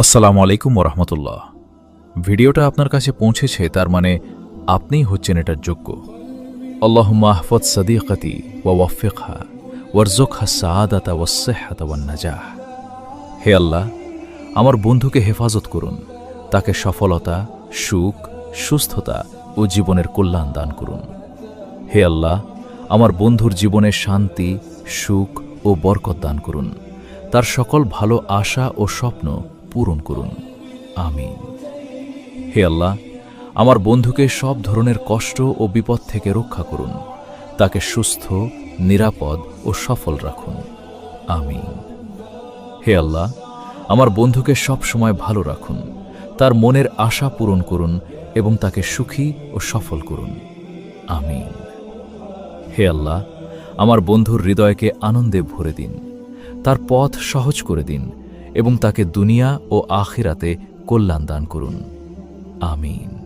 আসসালামু আলাইকুম ওরহমতুল্লাহ। ভিডিওটা আপনার কাছে পৌঁছেছে, তার মানে আপনিই হচ্ছেন এটার যোগ্য। আল্লাহুম্মা আহফাজ সাদিকাতি ওয়া ওয়াফিকহা ওয়ারযুকহা সাআদাতা ওয়াস-সিহহাতা ওয়ান-নাজাহ। হে আল্লাহ, আমার বন্ধুকে হেফাজত করুন, তাকে সফলতা, সুখ, সুস্থতা ও জীবনের কল্যাণ দান করুন। হে আল্লাহ, আমার বন্ধুর জীবনে শান্তি, সুখ ও বরকত দান করুন, তার সকল ভালো আশা ও স্বপ্ন পূরণ করুন। আমিন। হে আল্লাহ, আমার বন্ধুকে সব ধরনের কষ্ট ও বিপদ থেকে রক্ষা করুন, তাকে সুস্থ, নিরাপদ ও সফল রাখুন। আমিন। হে আল্লাহ, আমার বন্ধুকে সব সময় ভালো রাখুন, তার মনের আশা পূরণ করুন এবং তাকে সুখী ও সফল করুন। আমিন। হে আল্লাহ, আমার বন্ধুর হৃদয়কে আনন্দে ভরে দিন, তার পথ সহজ করে দিন এবং তাকে দুনিয়া ও আখিরাতে কল্যাণ দান করুন। আমিন।